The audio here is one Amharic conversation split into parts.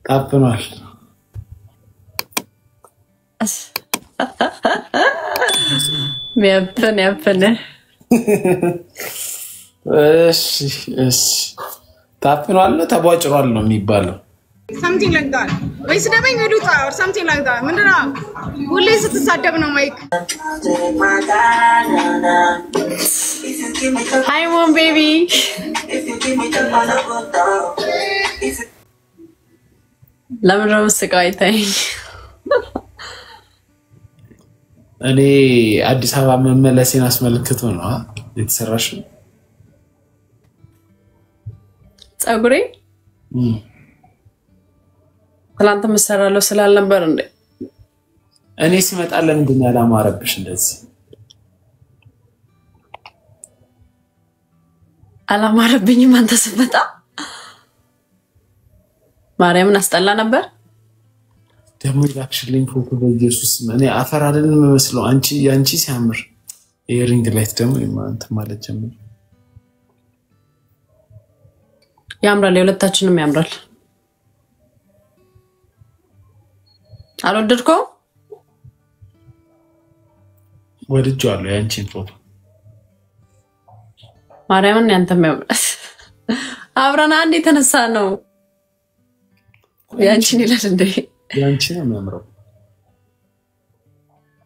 ታፍኗል ያፈነ እሺ ታፍኗል ነው ተቧጭሯል ነው የሚባለው something like that ወይስ ደበኝ ወዱታ or something like that ምንድነው ሁሌ ስትሳደብ ነው ማይክ Hi mom baby ለምንድነው ስቃይታይ እኔ አዲስ አበባ መመለሴን አስመልክቶ ነው የተሰራሽ ጸጉሬ ትላንት መሰራለው ስላልነበር እንዴ እኔ ሲመጣ ለምንድን ነው ያላማረብሽ እንደዚህ አላማረብኝም አንተ ስመጣ ማርያምን አስጠላ ነበር ደሞ ያክሽልኝ ፎቶ በኢየሱስ እኔ አፈር አይደለም መስለው አንቺ ሲያምር ኤሪንግ ላይት ደሞ ይማንተ ማለት ጀምር ያምራል የሁለታችንም ያምራል አልወደድከው ወድጄዋለሁ ያንቺን ፎቶ ማርያምን ያንተም ያምራል አብረን አንድ የተነሳ ነው ያንቺን ይላል እንዴ ያንቺ ነው የሚያምረው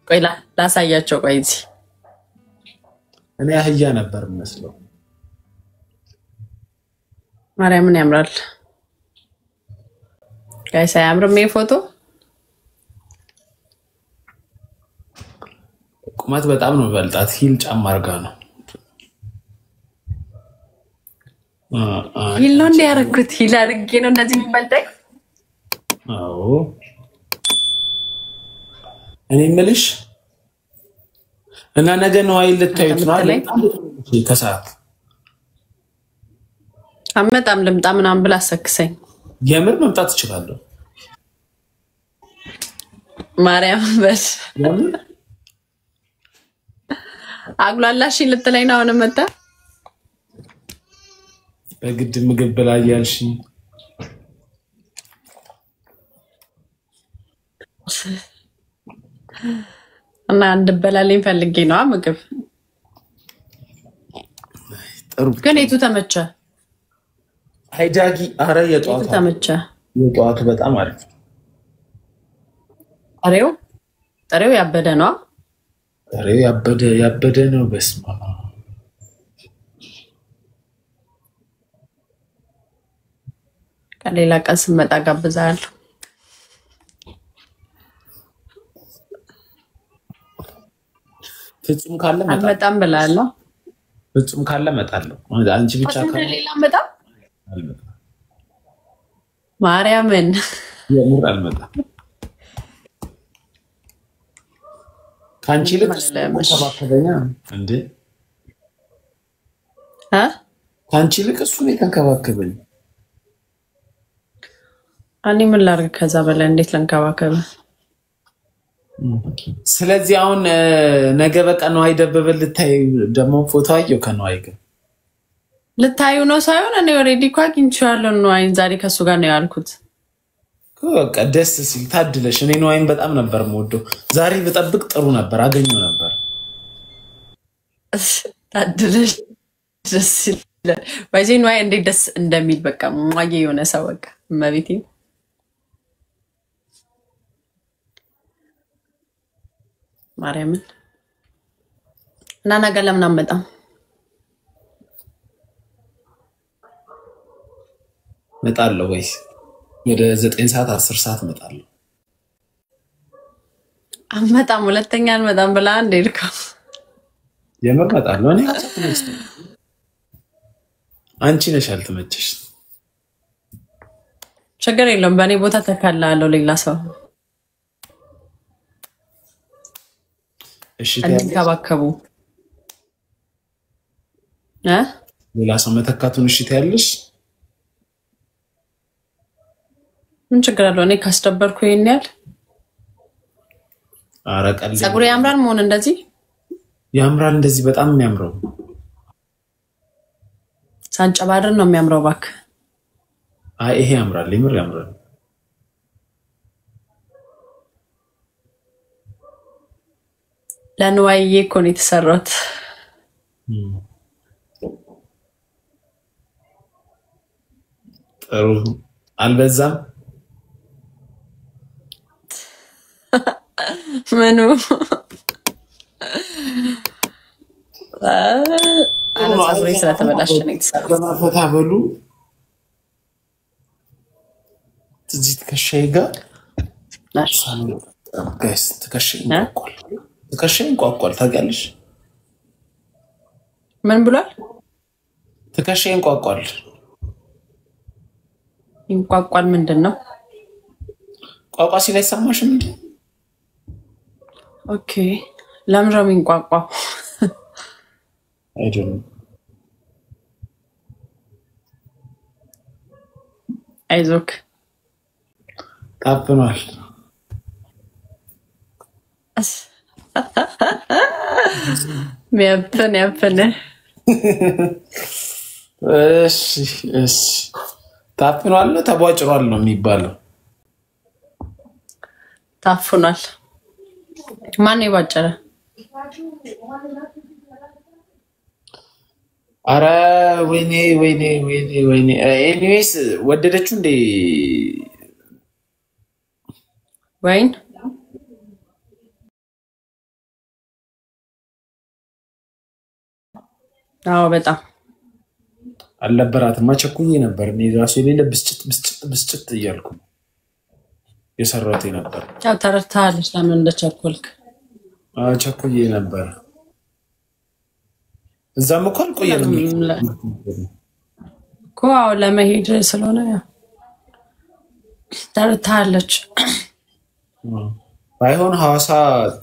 ቆይ ላሳያቸው ቆይ እዚህ እኔ አህያ ነበር መስለው ማርያምን ያምራል ጋይስ አያምርም ይሄ ፎቶ ቁመት በጣም ነው በልጣት ሂል ጫማ አርጋ ነው ሂል ነው እንዲያረኩት ሂል አድርጌ ነው እንደዚህ የሚበልጠኝ አዎ እኔ ምልሽ እና ነገ ነው አይል ልታዩት ነው አይደል ከሰዓት አመጣም ልምጣ ምናምን ብላ አሰክሰኝ የምር መምጣት እችላለሁ ማርያም በስ አግሏላሽ ልትለኝ ነው አሁን መጣ በግድ ምግብ ብላ ያልሽኝ እና እንድበላልኝ ፈልጌ ነው ምግብ ጥሩ ግን የቱ ተመቸ ሃይዳጊ አረ የጧቱ ተመቸ የጧቱ በጣም አሪፍ ጥሬው ያበደ ነው ጥሬው ያበደ ነው በስማ ከሌላ ቀን ስመጣ ጋብዛለሁ ፍጹም ካለ አልመጣም ብላለሁ ፍጹም ካለ መጣለሁ አንቺ ብቻ ካለ ሌላ መጣ ማርያምን የምር አልመጣም ካንቺ ልክ ተባከበኛ እንዴ ካንቺ ልክ እሱ ነው የተንከባከበኝ እኔ ምን ላድርግ ከዛ በላይ እንዴት ለንከባከበ ስለዚህ አሁን ነገ በቃ ነው አይደበበል ልታይ ደሞ ፎቶ አየው ከነው አይገ ልታዩ ነው ሳይሆን እኔ ኦሬዲ እኮ አግኝቼዋለሁ ነው አይን ዛሬ ከሱ ጋር ነው ያልኩት በቃ ደስ ሲል ታድለሽ እኔ ነው አይን በጣም ነበር የምወደው ዛሬ በጠብቅ ጥሩ ነበር አገኘው ነበር ታድለሽ ደስ ሲል ባይዘይ ነው አይን እንዴ ደስ እንደሚል በቃ ማየ የሆነ ሰው በቃ መቤቴ ማርያምን እና ነገ ለምን አመጣም መጣለሁ ወይስ ወደ 9 ሰዓት 10 ሰዓት መጣለሁ አመጣም ሁለተኛ አልመጣም ብላ አንዴ ልከው የምር መጣለሁ እኔ አንቺ ነሽ አልተመቸሽ ችግር የለውም በእኔ ቦታ ተካላለሁ ሌላ ሰው እሺ ተንከባከቡ ሌላ ሰው መተካቱን እሺ ታያለሽ ምን ችግር አለው እኔ ካስደበርኩ ይሄን ያህል አረቀል ጸጉሬ ያምራል መሆን እንደዚህ ያምራል እንደዚህ በጣም የሚያምረው ሳንጨባድር ነው የሚያምረው ባክ አይ ይሄ ያምራል ይምር ያምራል ለንዋዬ እኮ ነው የተሰራሁት። ጥሩ አልበዛም? ምኑ አለ ፀጉሬ ስለተበላሸ ነው የተሰራሁት። ፈታ በሉ እዚህ ትከሻዬ ጋር ጋይስ ትከሻዬ እንቋቋል ታውቂያለሽ? ምን ብሏል? ትከሻዬ እንቋቋል። እንቋቋል ምንድን ነው? ቋቋ ሲል አይሰማሽም እንዴ? ኦኬ ለምን ነው የሚንቋቋው? አይደለም አይዞክ ታፍኗል። ያፈነ እሺ ታፍኗል ነው ተቧጭሯል ነው የሚባለው? ታፍኗል። ማን ይባጨረ? አረ ወይኔ ኤኒዌይስ ወደደችው እንዴ ወይን? አዎ በጣም አልነበራትም። ቸኩዬ ነበር እኔ ራሴ የሌለ ብስጭት እያልኩ የሰራሁት ነበር። ያው ተረድተሃለች ለምን እንደቸኮልክ። ቸኩዬ ነበር። እዛም እኮ አልቆየንም እኮ አዎ ለመሄድ ስለሆነ ያው ተረድተሃለች። ባይሆን ሐዋሳ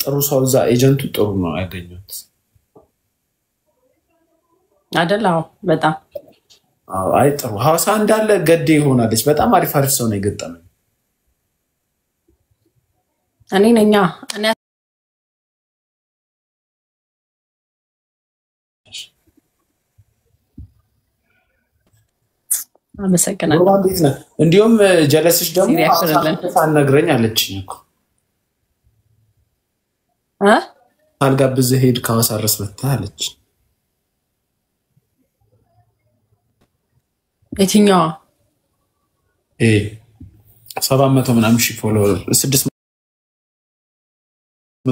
ጥሩ ሰው እዛ ኤጀንቱ ጥሩ ነው ያገኙት አይደል? አዎ በጣም አይ ጥሩ ሐዋሳ እንዳለ ገዴ ይሆናለች። በጣም አሪፍ ሰው ነው የገጠመኝ። እኔ ነኛ እኔ አመሰግናለሁ። እንዴት ነህ? እንዲሁም ጀለስሽ ደግሞ ሳልነግረኝ አለችኝ እኮ ሳልጋብዝህ ሄድ ከሐዋሳ ድረስ መጥተህ አለች። የትኛዋ? 700 ምናምን ሺህ ፎሎወር 600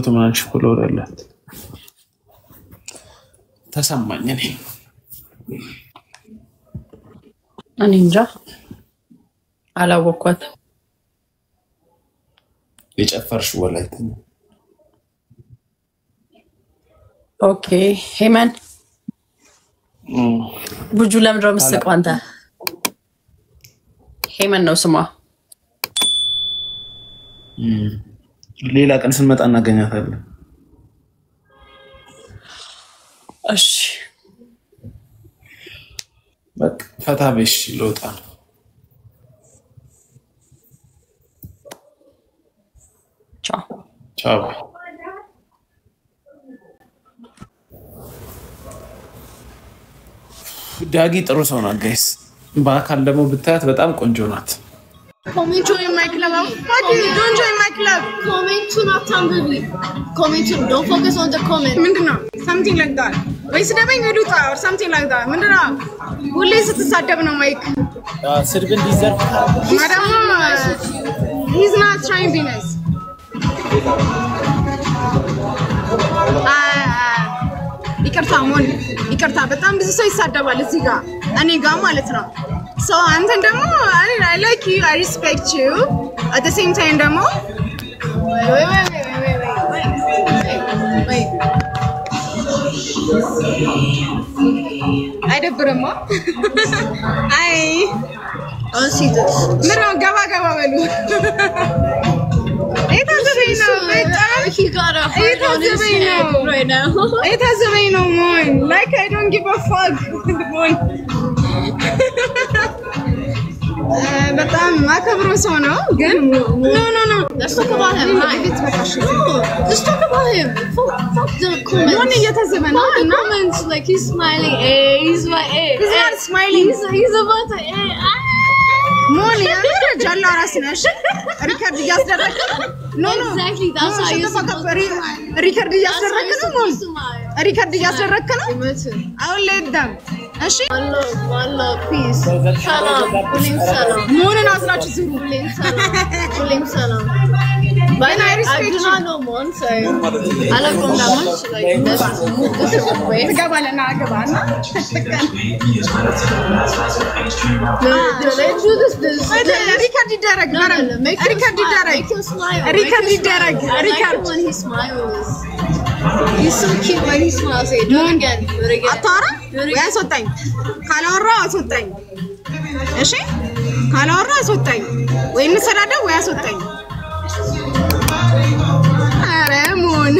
ምናምን ሺህ ፎሎወር ያላት ተሰማኝ። እኔ እንጃ አላወኳት። የጨፈርሽ ወላይተኛ? ኦኬ ሄመን ቡጁ ለምንድን ነው የምትስቀው አንተ? ሄመን ነው ስሟ። ሌላ ቀን ስንመጣ እናገኛታለን። እሺ በቃ ፈታ በሽ ልወጣ ነው። ቻው ቻው። ዳጊ ጥሩ ሰው ናት ጋይስ። በአካል ደግሞ ብታያት በጣም ቆንጆ ናት። Comment join my club. Fuck you, don't join my club. Comment to not Tambuli. Comment to don't focus on the comment. ምንድነው? Something like that. ወይስ ደበኝ ሄዱታ or something like that. ምንድነው? ሁሌ ስትሳደብ ነው ማይክ። ስድብ እንዲዘርፍ ማዳም he's not trying to be nice. ይቅርታ ሞን ይቅርታ። በጣም ብዙ ሰው ይሳደባል እዚህ ጋር እኔ ጋር ማለት ነው። So አንተን ደግሞ I like you, I respect you. At the same time ደግሞ wait. አይደብርማ? አይ Unsee ምነው ገባ በሉ። የታዘበኝ ነው በጣም he got a heart on his head right now. የታዘበኝ ነው ሞን like I don't give a fuck ሞን በጣም ማከብሮ ሰው ነው ግን no Let's talk about him. Hi. Let's talk about him. Fuck the comments. ሞን እየታዘበ ነው The እና comments like he's smiling. He's my he's not smiling. He's about to ሞን ያለ ጃላ ራስ ነሽ ሪከርድ እያስደረግሽ No. Exactly. That's how you record እያሰረከነ ነው record እያሰረከ ነው አሁን let them እሺ والله please ሰላም ሁሌም ሰላም ሞንን አስራችሁ ዝሩ ሁሌም ሰላም But I do not know Mon, so I love him that much. Like that's way. ትገባለና አገባና Let's do this. record ይደረግ record ይደረግ Make him smile. record ይደረግ I like him when he smiles. He's so cute when he smiles. Hey, do it again. አታራ ያስወጣኝ ካላወራ አስወጣኝ እሺ ካላወራ አስወጣኝ ወይ እንሰዳደው ወይ አስወጣኝ አረሙን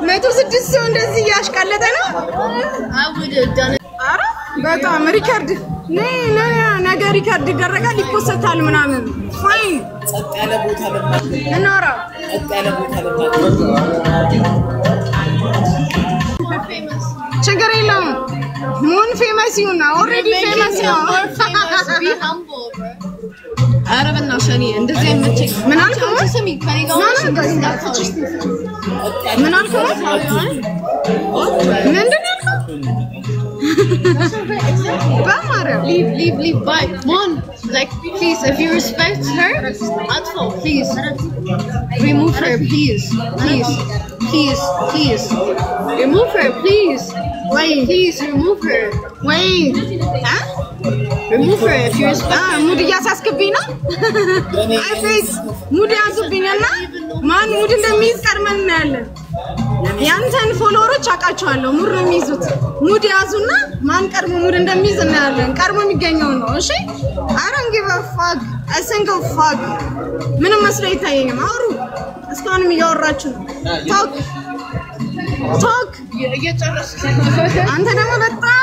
መቶ6 ሰው እንደዚህ ያሽቃለጠ ነው I would have done it. አረ በጣም ሪከርድ ነገር ሪከርድ ይደረጋል ይፖስታል ምናምን ፋይን ጸጥ ያለ ቦታ ለማለት እናራ ጸጥ ያለ ቦታ ለማለት ችግር የለውም ሞን ፌመስ ይሁን ኦሬዲ ፌመስ ነው Be humble, bro. አረብና ሸኒ እንደዚህ አይመቸኝ ምን አልከው ስሚ ከኔ ጋር ምን አልከው ምንድን ነው leave bye Mon like please if you respect her Atfo please remove her please remove her please wait please remove her wait remove her if you respect ሙድ ያሳስክብኝ ነው አይ ፌክ ሙድ ያዙብኝና ማን ሙድ እንደሚይዝ ቀድመን እናያለን ያንተን ፎሎወሮች አቃቸዋለሁ ሙድ ነው የሚይዙት ሙድ ያዙና ማን ቀድሞ ሙድ እንደሚይዝ እናያለን ቀድሞ የሚገኘው ነው እሺ አረንጊ በፋግ አሰንገው ፋግ ምንም መስሎ ይታየኝም አውሩ እስካሁንም እያወራችሁ ቶክ እየጨረስኩ አንተ ደግሞ በጣም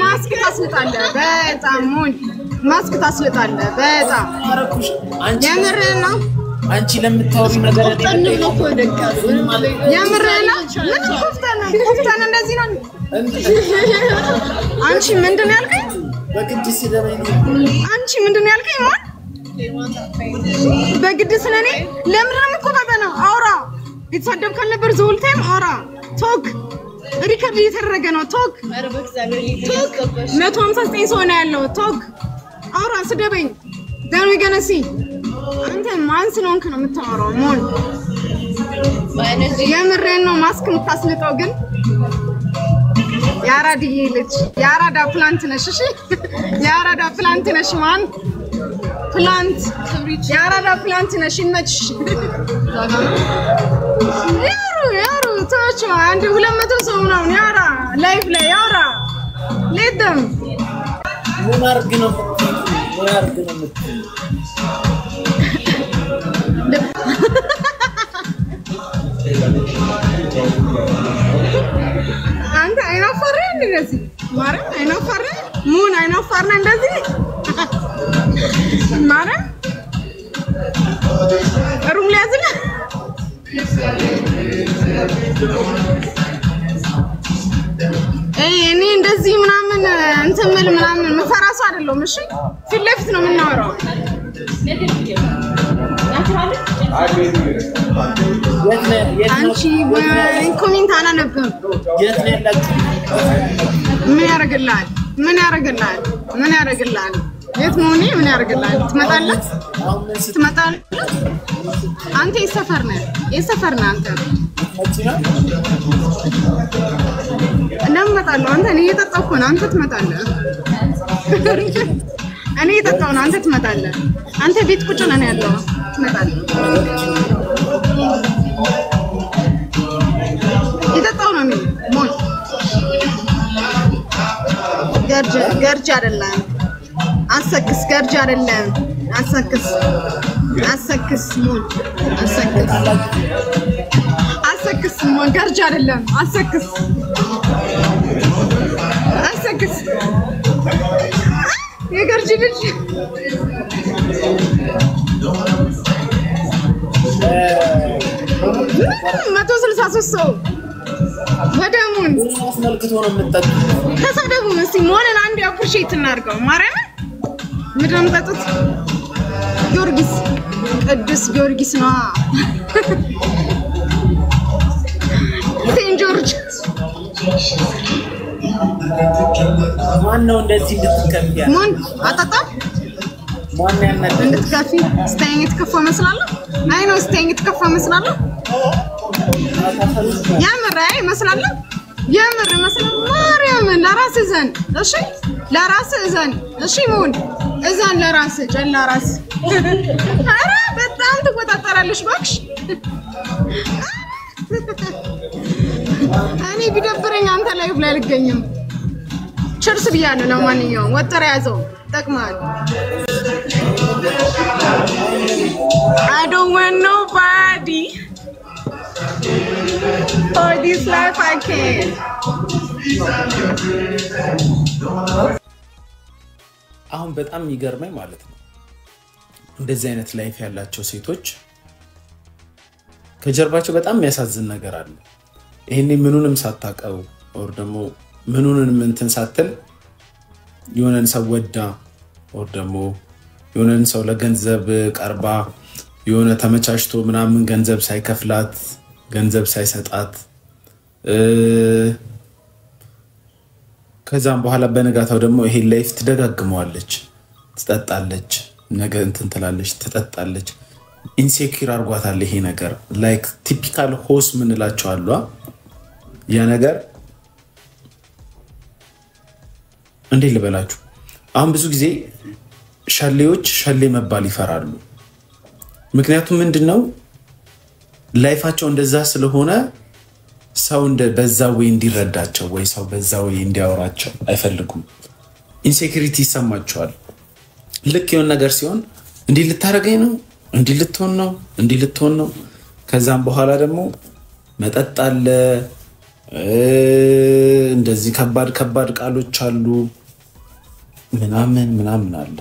ማስክ ታስልጣለህ በጣም ሞኝ ማስክ ታስልጣለህ በጣም አረኩሽ አንቺ የምርህ ነው አንቺ ለምታወሪ ነገር ተንብሎ እኮ ደጋፍ የምርህ ነው ምን ኮፍተን እንደዚህ ነው አንቺ ምንድን ያልከኝ በግድ ስለኔ አንቺ ምንድን ያልከኝ ማን በግድ ስለኔ ለምን ነው የምትቆጣጠነው አውራ የተሳደብ ካልነበር ዘውል ታይም አውራ ቶክ ሪከርድ እየተደረገ ነው ቶክ 159 ሰው ነው ያለው ቶክ አውራ ስደበኝ then we gonna see አንተ ማን ስለሆንክ ነው የምታወራው ሞን የምሬን ነው ማስክ የምታስልጠው ግን ያራድዬ ልጅ ያራዳ ፕላንት ነሽ እሺ ያራዳ ፕላንት ነሽ ማን ፕላንት ያራዳ ፕላንት ነሽ ይመችሽ ያሩ ታች አንድ 200 ሰው ነው ያራ ላይቭ ላይ ያራ ለደም ምን አርግ ነው አንተ አይናፋር እንደዚህ ማረም አይናፋር ሙን አይናፋር እንደዚህ ማረም ሩም ሊያዝና እኔ እንደዚህ ምናምን እንትምል ምናምን መፈራሱ አይደለም እሺ ፊት ለፊት ነው የምናወራው አንቺ ኮሜንት አላነብም የት ነው ያላችሁ ምን ያረጋግላል የት መሆኔ ምን ያረጋግላል ትመጣለህ አንተ የሰፈር ነህ አንተ እንደምመጣለሁ አንተ እኔ እየጠጣሁ ነው አንተ ትመጣለህ እኔ እየጠጣሁ ነው አንተ ትመጣለህ አንተ ቤት ቁጭ ነህ ያለው ትመጣለህ እየጠጣሁ ነው ሞን ገርጅ አይደለም አሰክስ ገርጅ አይደለም አሰክስ ሞን አሰክስ ሞን ገርጅ አይደለም አሰክስ የገርጅ ልጅ መቶ 63 ሰው ወደሙን አስመልክቶ ነው የምትጠጡ ተሳደቡ እስቲ ሞንን አንድ አፕሪሺየት እናድርገው ማርያም ምንድን ነው የምትጠጡት ጊዮርጊስ ቅዱስ ጊዮርጊስ ነው ሴንት ጆርጅ ማን ነው እንደዚህ ልትከፍያ ማን አጣጣ ማን ያናደ እንድትከፊ ስታይኝት ከፋ መስላለሁ አይ ነው ስታይኝት ከፋ መስላለሁ ያምራይ መስላለሁ ያምር መስላለሁ ማርያም ለራስ ዘን እሺ ለራስ ዘን እሺ ሞን እዛን ለራስ ጨላ ራስ አረ በጣም ተቆጣጣራለሽ ባክሽ እኔ ቢደብረኝ አንተ ላይ ብላ ልገኝም ቸርስ ብያለሁ ለማንኛውም ወጠራ ያዘው ጠቅማል I don't want nobody for this life I can't አሁን በጣም ይገርመኝ ማለት ነው እንደዚህ አይነት ላይፍ ያላቸው ሴቶች ከጀርባቸው በጣም የሚያሳዝን ነገር አለ ይሄኔ ምኑንም ሳታቀው ኦር ደሞ ምኑንም እንትን ሳትል የሆነን ሰው ወዳ ኦር ደሞ የሆነን ሰው ለገንዘብ ቀርባ የሆነ ተመቻችቶ ምናምን ገንዘብ ሳይከፍላት ገንዘብ ሳይሰጣት ከዛም በኋላ በነጋታው ደግሞ ይሄ ላይፍ ትደጋግመዋለች ትጠጣለች ነገ እንትን ትላለች ትጠጣለች ኢንሴኪዩር አርጓታል ይሄ ነገር ላይክ ቲፒካል ሆስ ምንላቸው አሉ ያ ነገር እንዴ ልበላችሁ አሁን ብዙ ጊዜ ሸሌዎች ሸሌ መባል ይፈራሉ ምክንያቱም ምንድነው ላይፋቸው እንደዛ ስለሆነ ሰው እንደ በዛው እንዲረዳቸው ወይ ሰው በዛው እንዲያወራቸው አይፈልጉም ኢንሴኪዩሪቲ ይሰማቸዋል ልክ የሆነ ነገር ሲሆን እንዴ ልታረገኝ ነው እንዴ ልትሆን ነው ከዛም በኋላ ደግሞ መጠጥ አለ እንደዚህ ከባድ ቃሎች አሉ ምናምን አለ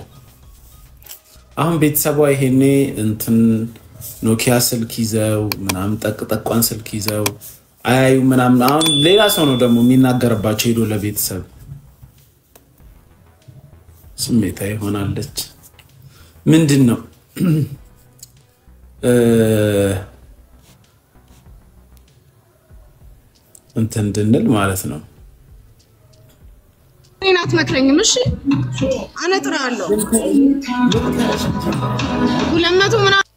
አሁን ቤተሰቧ ይሄኔ እንትን ኖኪያ ስልክ ይዘው ምናምን ጠቅጠቋን ስልክ ይዘው አያዩ ምናምን አሁን ሌላ ሰው ነው ደግሞ የሚናገርባቸው ሄዶ ለቤተሰብ ስሜታዊ ሆናለች ምንድነው እንትን እንድንል ማለት ነው እኔናት መክረኝም እሺ አነጥራለሁ 200 ምናምን